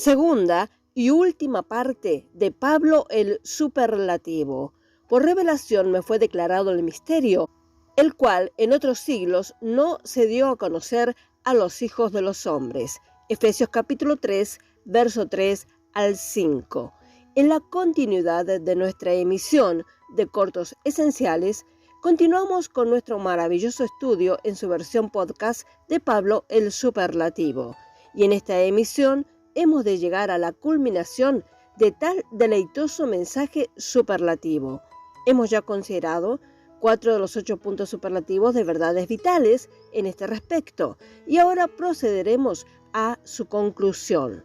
Segunda y última parte de Pablo el superlativo. Por revelación me fue declarado el misterio, el cual en otros siglos no se dio a conocer a los hijos de los hombres. Efesios capítulo 3, verso 3 al 5. En la continuidad de nuestra emisión de cortos esenciales, continuamos con nuestro maravilloso estudio en su versión podcast de Pablo el superlativo. Y en esta emisión hemos de llegar a la culminación de tal deleitoso mensaje superlativo. Hemos ya considerado 4 de los 8 puntos superlativos de verdades vitales en este respecto, y ahora procederemos a su conclusión.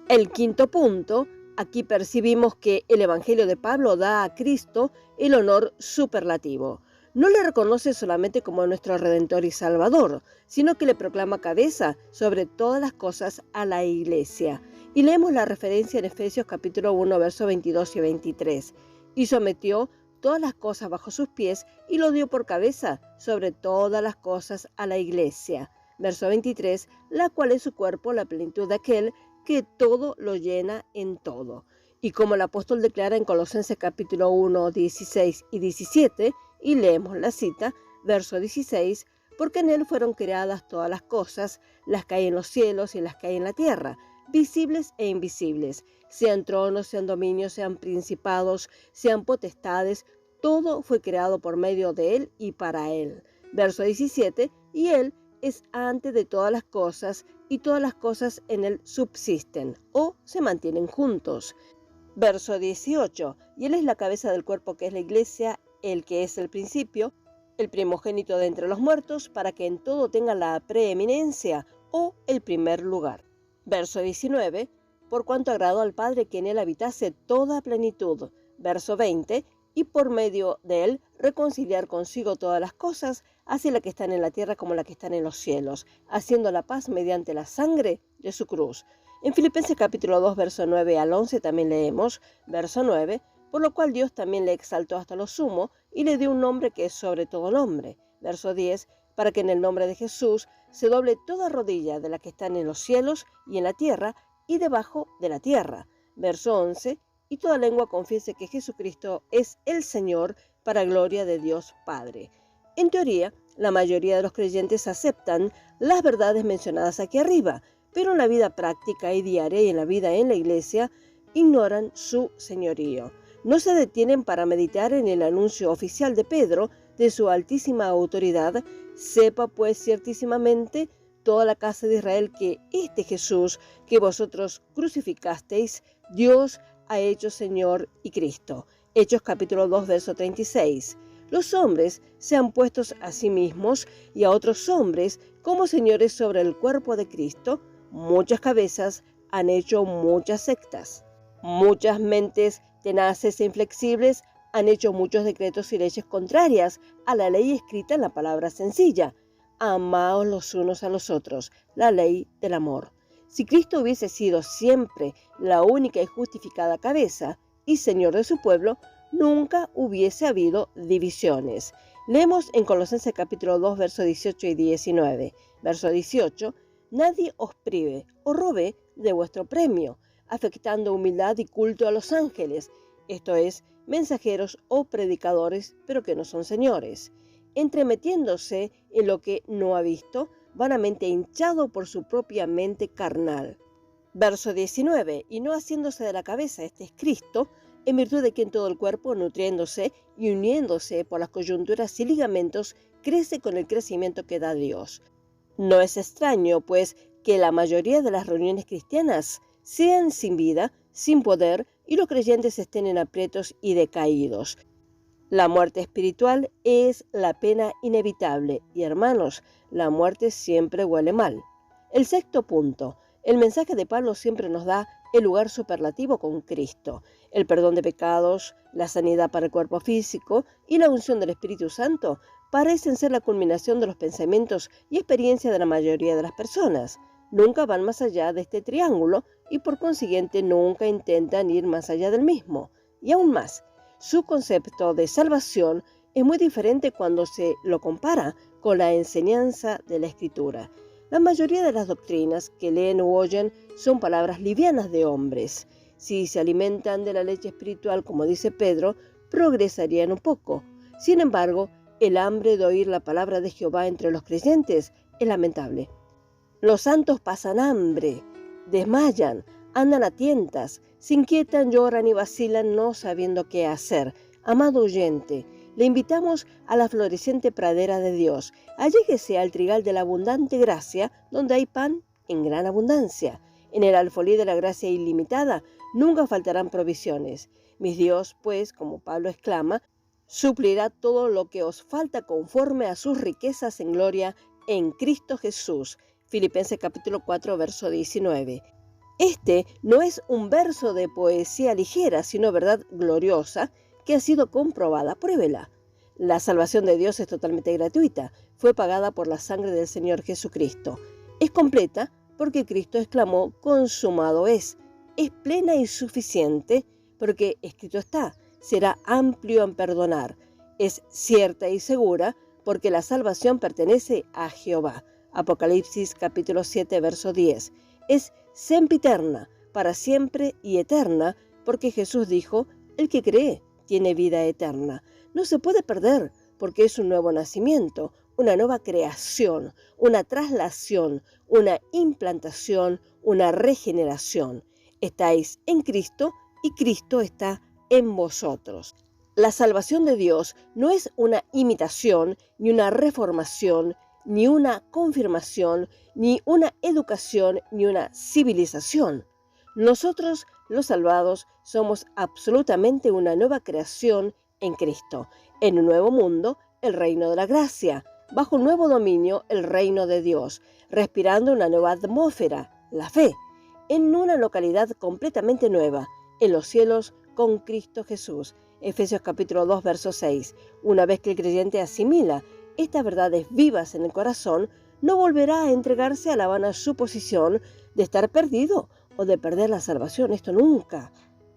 El quinto punto, aquí percibimos que el Evangelio de Pablo da a Cristo el honor superlativo. No le reconoce solamente como nuestro Redentor y Salvador, sino que le proclama cabeza sobre todas las cosas a la Iglesia. Y leemos la referencia en Efesios capítulo 1, versos 22 y 23. Y sometió todas las cosas bajo sus pies y lo dio por cabeza sobre todas las cosas a la Iglesia. Verso 23, la cual es su cuerpo, la plenitud de aquel que todo lo llena en todo. Y como el apóstol declara en Colosenses capítulo 1, 16 y 17, y leemos la cita, verso 16, porque en él fueron creadas todas las cosas, las que hay en los cielos y las que hay en la tierra, visibles e invisibles, sean tronos, sean dominios, sean principados, sean potestades, todo fue creado por medio de él y para él. Verso 17, y él es antes de todas las cosas, y todas las cosas en él subsisten o se mantienen juntos. Verso 18, y él es la cabeza del cuerpo que es la iglesia, el que es el principio, el primogénito de entre los muertos, para que en todo tenga la preeminencia o el primer lugar. Verso 19, por cuanto agradó al Padre que en él habitase toda plenitud. Verso 20, y por medio de él reconciliar consigo todas las cosas, así la que están en la tierra como la que están en los cielos, haciendo la paz mediante la sangre de su cruz. En Filipenses capítulo 2, verso 9 al 11 también leemos, verso 9, por lo cual Dios también le exaltó hasta lo sumo y le dio un nombre que es sobre todo nombre. Verso 10, para que en el nombre de Jesús se doble toda rodilla de la que están en los cielos y en la tierra y debajo de la tierra. Verso 11, y toda lengua confiese que Jesucristo es el Señor para gloria de Dios Padre. En teoría, la mayoría de los creyentes aceptan las verdades mencionadas aquí arriba, pero en la vida práctica y diaria y en la vida en la iglesia ignoran su señorío. No se detienen para meditar en el anuncio oficial de Pedro de su altísima autoridad. Sepa pues ciertísimamente toda la casa de Israel que este Jesús que vosotros crucificasteis, Dios ha hecho Señor y Cristo. Hechos capítulo 2, verso 36. Los hombres se han puesto a sí mismos y a otros hombres como señores sobre el cuerpo de Cristo. Muchas cabezas han hecho muchas sectas. Muchas mentes tenaces e inflexibles han hecho muchos decretos y leyes contrarias a la ley escrita en la palabra sencilla. Amaos los unos a los otros, la ley del amor. Si Cristo hubiese sido siempre la única y justificada cabeza y Señor de su pueblo, nunca hubiese habido divisiones. Leemos en Colosenses capítulo 2, versos 18 y 19. Verso 18, nadie os prive o robe de vuestro premio, afectando humildad y culto a los ángeles, esto es, mensajeros o predicadores, pero que no son señores, entremetiéndose en lo que no ha visto, vanamente hinchado por su propia mente carnal. Verso 19, y no haciéndose de la cabeza, este es Cristo, en virtud de quien todo el cuerpo, nutriéndose y uniéndose por las coyunturas y ligamentos, crece con el crecimiento que da Dios. No es extraño, pues, que la mayoría de las reuniones cristianas sean sin vida, sin poder, y los creyentes estén en aprietos y decaídos. La muerte espiritual es la pena inevitable, y hermanos, la muerte siempre huele mal. El sexto punto, el mensaje de Pablo siempre nos da el lugar superlativo con Cristo, el perdón de pecados, la sanidad para el cuerpo físico y la unción del Espíritu Santo parecen ser la culminación de los pensamientos y experiencias de la mayoría de las personas. Nunca van más allá de este triángulo y por consiguiente nunca intentan ir más allá del mismo. Y aún más, su concepto de salvación es muy diferente cuando se lo compara con la enseñanza de la Escritura. La mayoría de las doctrinas que leen u oyen son palabras livianas de hombres. Si se alimentan de la leche espiritual, como dice Pedro, progresarían un poco. Sin embargo, el hambre de oír la palabra de Jehová entre los creyentes es lamentable. Los santos pasan hambre, desmayan, andan a tientas, se inquietan, lloran y vacilan no sabiendo qué hacer. Amado oyente, le invitamos a la floreciente pradera de Dios. Alléguese al trigal de la abundante gracia, donde hay pan en gran abundancia. En el alfolí de la gracia ilimitada nunca faltarán provisiones. Mi Dios, pues, como Pablo exclama, suplirá todo lo que os falta conforme a sus riquezas en gloria en Cristo Jesús. Filipenses capítulo 4, verso 19. Este no es un verso de poesía ligera, sino verdad gloriosa, que ha sido comprobada. Pruébela. La salvación de Dios es totalmente gratuita. Fue pagada por la sangre del Señor Jesucristo. Es completa porque Cristo exclamó, consumado es. Es plena y suficiente porque escrito está, será amplio en perdonar. Es cierta y segura porque la salvación pertenece a Jehová. Apocalipsis capítulo 7, verso 10. Es sempiterna, para siempre y eterna, porque Jesús dijo, el que cree tiene vida eterna. No se puede perder, porque es un nuevo nacimiento, una nueva creación, una traslación, una implantación, una regeneración. Estáis en Cristo y Cristo está en vosotros. La salvación de Dios no es una imitación, ni una reformación, ni una confirmación, ni una educación, ni una civilización. Nosotros, los salvados, somos absolutamente una nueva creación en Cristo, en un nuevo mundo, el reino de la gracia, bajo un nuevo dominio, el reino de Dios, respirando una nueva atmósfera, la fe, en una localidad completamente nueva, en los cielos con Cristo Jesús. Efesios capítulo 2, verso 6. Una vez que el creyente asimila estas verdades vivas en el corazón, no volverá a entregarse a la vana suposición de estar perdido o de perder la salvación. Esto nunca.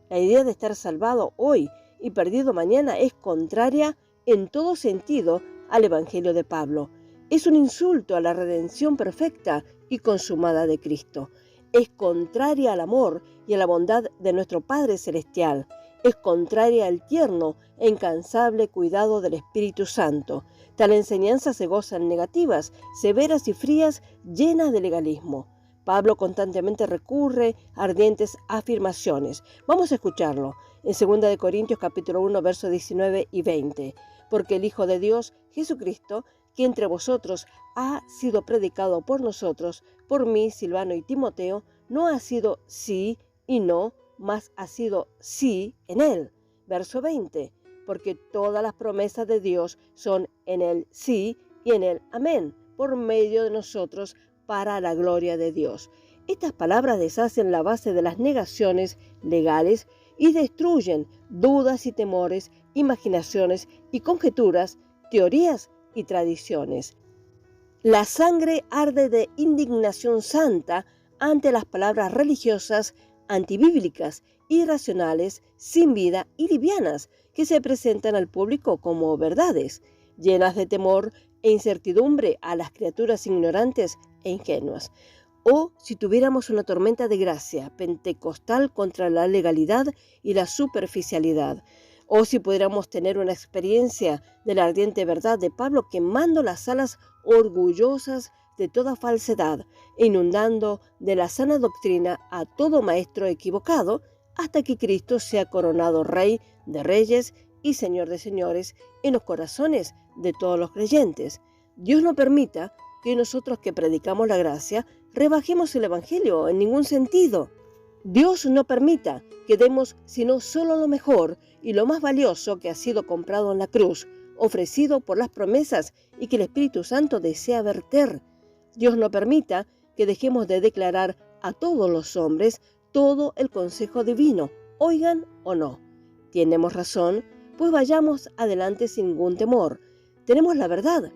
La idea de estar salvado hoy y perdido mañana es contraria en todo sentido al Evangelio de Pablo. Es un insulto a la redención perfecta y consumada de Cristo. Es contraria al amor y a la bondad de nuestro Padre Celestial. Es contraria al tierno e incansable cuidado del Espíritu Santo. Tal enseñanza se goza en negativas, severas y frías, llenas de legalismo. Pablo constantemente recurre a ardientes afirmaciones. Vamos a escucharlo en 2 Corintios capítulo 1, versos 19 y 20. Porque el Hijo de Dios, Jesucristo, que entre vosotros ha sido predicado por nosotros, por mí, Silvano y Timoteo, no ha sido sí y no, mas ha sido sí en él. Verso 20. Porque todas las promesas de Dios son en el sí y en el amén, por medio de nosotros, para la gloria de Dios. Estas palabras deshacen la base de las negaciones legales y destruyen dudas y temores, imaginaciones y conjeturas, teorías y tradiciones. La sangre arde de indignación santa ante las palabras religiosas antibíblicas, irracionales, sin vida y livianas que se presentan al público como verdades, llenas de temor e incertidumbre a las criaturas ignorantes e ingenuas. O si tuviéramos una tormenta de gracia pentecostal contra la legalidad y la superficialidad. O si pudiéramos tener una experiencia de la ardiente verdad de Pablo quemando las alas orgullosas de toda falsedad e inundando de la sana doctrina a todo maestro equivocado hasta que Cristo sea coronado Rey de Reyes y Señor de Señores en los corazones de todos los creyentes. Dios no permita que nosotros que predicamos la gracia rebajemos el Evangelio en ningún sentido. Dios no permita que demos sino solo lo mejor y lo más valioso que ha sido comprado en la cruz, ofrecido por las promesas y que el Espíritu Santo desea verter. Dios no permita que dejemos de declarar a todos los hombres todo el consejo divino, oigan o no. Tenemos razón, pues vayamos adelante sin ningún temor. Tenemos la verdad,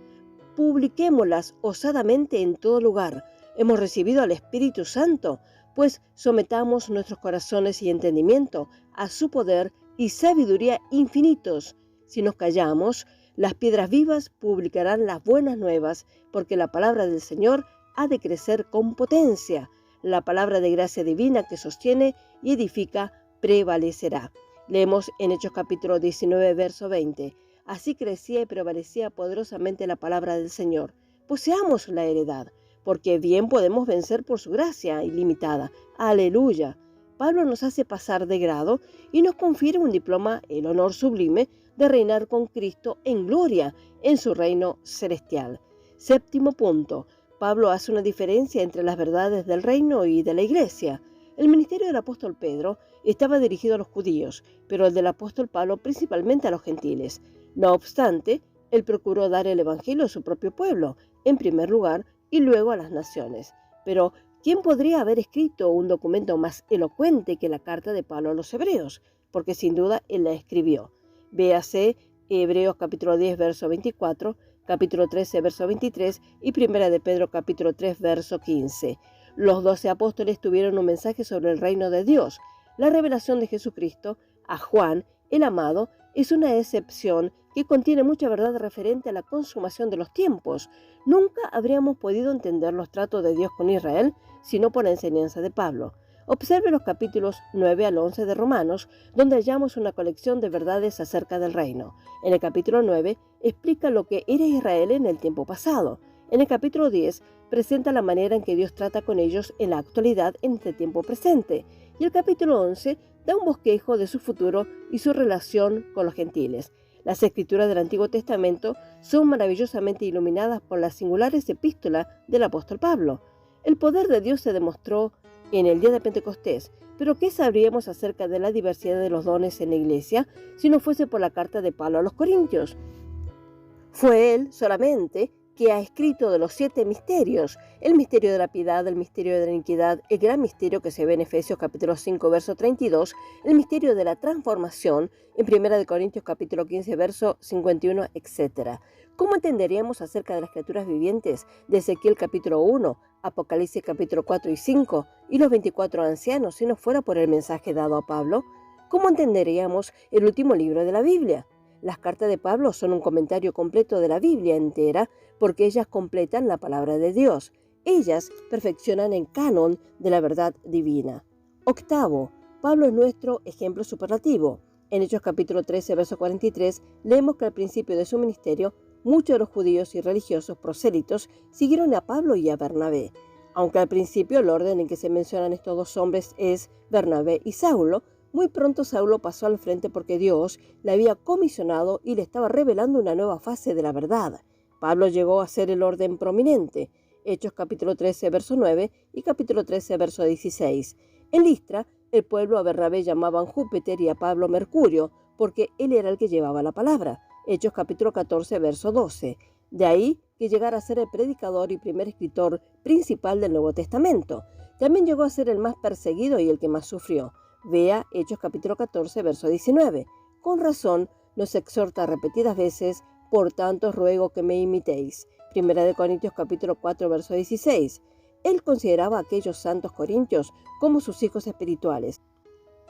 publiquémoslas osadamente en todo lugar. Hemos recibido al Espíritu Santo, pues sometamos nuestros corazones y entendimiento a su poder y sabiduría infinitos. Si nos callamos, las piedras vivas publicarán las buenas nuevas, porque la palabra del Señor ha de crecer con potencia. La palabra de gracia divina que sostiene y edifica prevalecerá. Leemos en Hechos capítulo 19, verso 20. Así crecía y prevalecía poderosamente la palabra del Señor. Poseamos la heredad, porque bien podemos vencer por su gracia ilimitada. ¡Aleluya! Pablo nos hace pasar de grado y nos confiere un diploma, el honor sublime de reinar con Cristo en gloria en su reino celestial. Séptimo punto. Pablo hace una diferencia entre las verdades del reino y de la iglesia. El ministerio del apóstol Pedro estaba dirigido a los judíos, pero el del apóstol Pablo principalmente a los gentiles. No obstante, él procuró dar el evangelio a su propio pueblo, en primer lugar, y luego a las naciones. Pero, ¿quién podría haber escrito un documento más elocuente que la carta de Pablo a los hebreos? Porque sin duda él la escribió. Véase Hebreos capítulo 10, verso 24, capítulo 13, verso 23 y Primera de Pedro capítulo 3, verso 15. Los 12 apóstoles tuvieron un mensaje sobre el reino de Dios. La revelación de Jesucristo a Juan, el amado, es una excepción que contiene mucha verdad referente a la consumación de los tiempos. Nunca habríamos podido entender los tratos de Dios con Israel sino por la enseñanza de Pablo. Observe los capítulos 9 al 11 de Romanos, donde hallamos una colección de verdades acerca del reino. En el capítulo 9 explica lo que era Israel en el tiempo pasado. En el capítulo 10 presenta la manera en que Dios trata con ellos en la actualidad en este tiempo presente. Y el capítulo 11 da un bosquejo de su futuro y su relación con los gentiles. Las escrituras del Antiguo Testamento son maravillosamente iluminadas por las singulares epístolas del apóstol Pablo. El poder de Dios se demostró en el día de Pentecostés, pero ¿qué sabríamos acerca de la diversidad de los dones en la iglesia si no fuese por la carta de Pablo a los Corintios? Fue él solamente que ha escrito de los 7 misterios, el misterio de la piedad, el misterio de la iniquidad, el gran misterio que se ve en Efesios capítulo 5, verso 32, el misterio de la transformación en 1 Corintios capítulo 15, verso 51, etc. ¿Cómo entenderíamos acerca de las criaturas vivientes de Ezequiel capítulo 1, Apocalipsis capítulo 4 y 5 y los 24 ancianos si no fuera por el mensaje dado a Pablo? ¿Cómo entenderíamos el último libro de la Biblia? Las cartas de Pablo son un comentario completo de la Biblia entera porque ellas completan la palabra de Dios. Ellas perfeccionan el canon de la verdad divina. Octavo, Pablo es nuestro ejemplo superlativo. En Hechos capítulo 13, verso 43, leemos que al principio de su ministerio, muchos de los judíos y religiosos prosélitos siguieron a Pablo y a Bernabé. Aunque al principio el orden en que se mencionan estos dos hombres es Bernabé y Saulo, muy pronto Saulo pasó al frente porque Dios le había comisionado y le estaba revelando una nueva fase de la verdad. Pablo llegó a ser el orden prominente. Hechos capítulo 13, verso 9 y capítulo 13, verso 16. En Listra, el pueblo a Bernabé llamaban Júpiter y a Pablo Mercurio, porque él era el que llevaba la palabra. Hechos capítulo 14, verso 12. De ahí que llegara a ser el predicador y primer escritor principal del Nuevo Testamento. También llegó a ser el más perseguido y el que más sufrió. Vea Hechos capítulo 14, verso 19. Con razón nos exhorta repetidas veces: por tanto os ruego que me imitéis. 1 Corintios capítulo 4, verso 16. Él consideraba a aquellos santos corintios como sus hijos espirituales.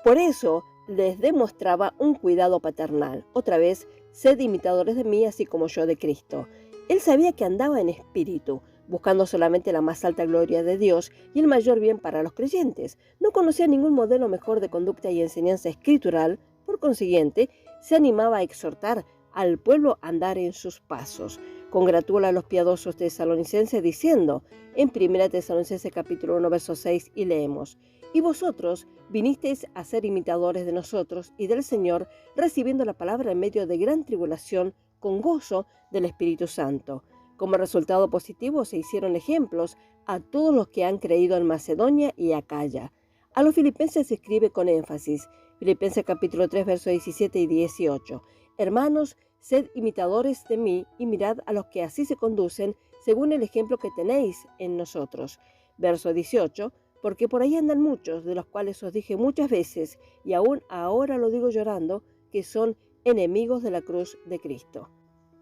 Por eso les demostraba un cuidado paternal. Otra vez, sed imitadores de mí así como yo de Cristo. Él sabía que andaba en espíritu, buscando solamente la más alta gloria de Dios y el mayor bien para los creyentes. No conocía ningún modelo mejor de conducta y enseñanza escritural. Por consiguiente, se animaba a exhortar al pueblo a andar en sus pasos. Congratula a los piadosos tesalonicenses diciendo en 1 Tesalonicenses capítulo 1, verso 6, y leemos: y vosotros vinisteis a ser imitadores de nosotros y del Señor, recibiendo la palabra en medio de gran tribulación, con gozo del Espíritu Santo. Como resultado positivo se hicieron ejemplos a todos los que han creído en Macedonia y Acaya. A los filipenses se escribe con énfasis, Filipenses capítulo 3, versos 17 y 18. Hermanos, sed imitadores de mí y mirad a los que así se conducen según el ejemplo que tenéis en nosotros. Verso 18. Porque por ahí andan muchos, de los cuales os dije muchas veces, y aún ahora lo digo llorando, que son enemigos de la cruz de Cristo.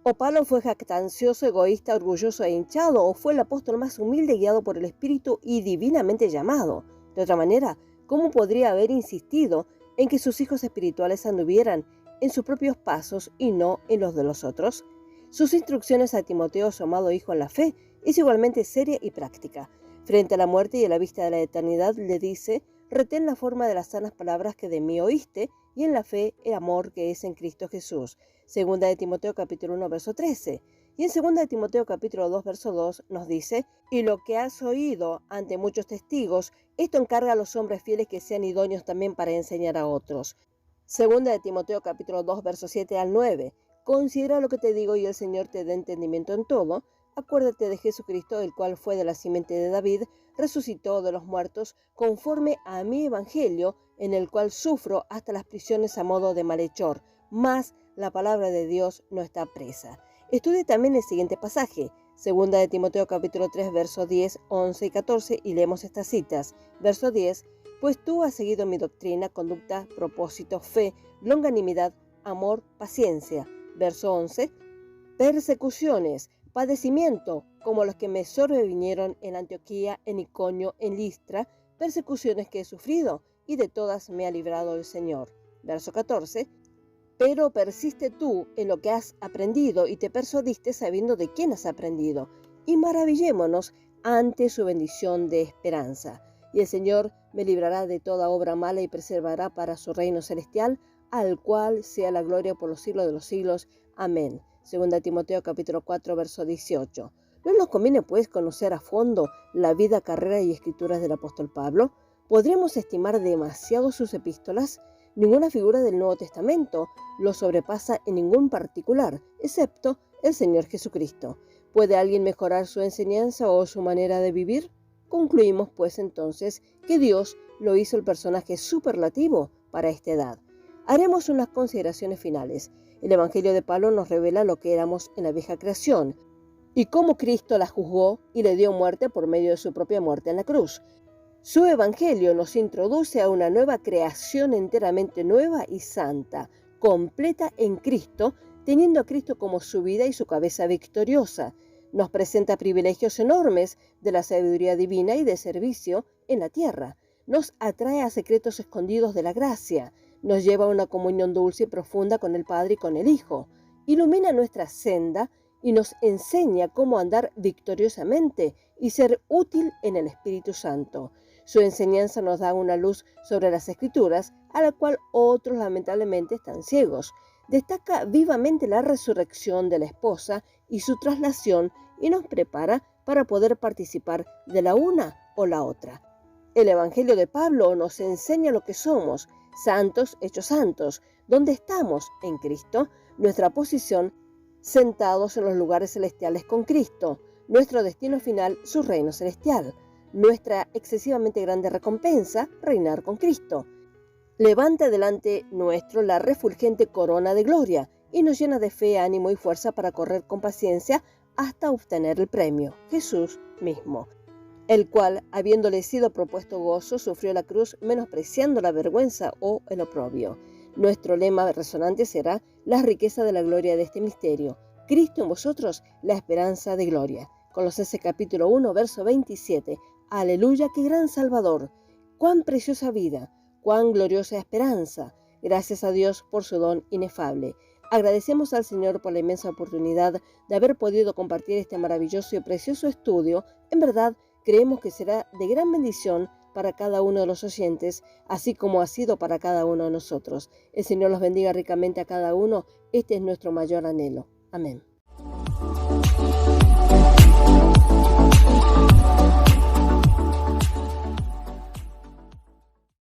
¿O Pablo fue jactancioso, egoísta, orgulloso e hinchado, o fue el apóstol más humilde, guiado por el Espíritu y divinamente llamado? De otra manera, ¿cómo podría haber insistido en que sus hijos espirituales anduvieran en sus propios pasos y no en los de los otros? Sus instrucciones a Timoteo, su amado hijo en la fe, es igualmente seria y práctica. Frente a la muerte y a la vista de la eternidad le dice: retén la forma de las sanas palabras que de mí oíste, y en la fe el amor que es en Cristo Jesús. Segunda de Timoteo capítulo 1 verso 13. Y en segunda de Timoteo capítulo 2 verso 2 nos dice: y lo que has oído ante muchos testigos, esto encarga a los hombres fieles que sean idóneos también para enseñar a otros. Segunda de Timoteo capítulo 2 verso 7 al 9. Considera lo que te digo y el Señor te dé entendimiento en todo. Acuérdate de Jesucristo, el cual fue de la simiente de David, resucitó de los muertos, conforme a mi evangelio, en el cual sufro hasta las prisiones a modo de malhechor, mas la palabra de Dios no está presa. Estudie también el siguiente pasaje, segunda de Timoteo capítulo 3, versos 10, 11 y 14, y leemos estas citas. Verso 10, pues tú has seguido mi doctrina, conducta, propósito, fe, longanimidad, amor, paciencia. Verso 11, persecuciones, padecimiento, como los que me sobrevinieron en Antioquía, en Iconio, en Listra, persecuciones que he sufrido, y de todas me ha librado el Señor. Verso 14, pero persiste tú en lo que has aprendido y te persuadiste sabiendo de quién has aprendido, y maravillémonos ante su bendición de esperanza. Y el Señor me librará de toda obra mala y preservará para su reino celestial, al cual sea la gloria por los siglos de los siglos. Amén. Segunda Timoteo capítulo 4, verso 18. ¿No nos conviene pues conocer a fondo la vida, carrera y escrituras del apóstol Pablo? ¿Podremos estimar demasiado sus epístolas? Ninguna figura del Nuevo Testamento lo sobrepasa en ningún particular, excepto el Señor Jesucristo. ¿Puede alguien mejorar su enseñanza o su manera de vivir? Concluimos pues entonces que Dios lo hizo el personaje superlativo para esta edad. Haremos unas consideraciones finales. El Evangelio de Pablo nos revela lo que éramos en la vieja creación y cómo Cristo la juzgó y le dio muerte por medio de su propia muerte en la cruz. Su Evangelio nos introduce a una nueva creación enteramente nueva y santa, completa en Cristo, teniendo a Cristo como su vida y su cabeza victoriosa. Nos presenta privilegios enormes de la sabiduría divina y de servicio en la tierra. Nos atrae a secretos escondidos de la gracia. Nos lleva a una comunión dulce y profunda con el Padre y con el Hijo. Ilumina nuestra senda y nos enseña cómo andar victoriosamente y ser útil en el Espíritu Santo. Su enseñanza nos da una luz sobre las Escrituras, a la cual otros lamentablemente están ciegos. Destaca vivamente la resurrección de la esposa y su traslación y nos prepara para poder participar de la una o la otra. El Evangelio de Pablo nos enseña lo que somos, santos hechos santos, donde estamos en Cristo, nuestra posición, sentados en los lugares celestiales con Cristo, nuestro destino final, su reino celestial, nuestra excesivamente grande recompensa, reinar con Cristo. Levanta delante nuestro la refulgente corona de gloria y nos llena de fe, ánimo y fuerza para correr con paciencia hasta obtener el premio, Jesús mismo, el cual, habiéndole sido propuesto gozo, sufrió la cruz, menospreciando la vergüenza o el oprobio. Nuestro lema resonante será: la riqueza de la gloria de este misterio, Cristo en vosotros, la esperanza de gloria. Colosenses capítulo 1, verso 27. Aleluya, qué gran Salvador, cuán preciosa vida, cuán gloriosa esperanza. Gracias a Dios por su don inefable. Agradecemos al Señor por la inmensa oportunidad de haber podido compartir este maravilloso y precioso estudio. En verdad, creemos que será de gran bendición para cada uno de los oyentes, así como ha sido para cada uno de nosotros. El Señor los bendiga ricamente a cada uno. Este es nuestro mayor anhelo. Amén.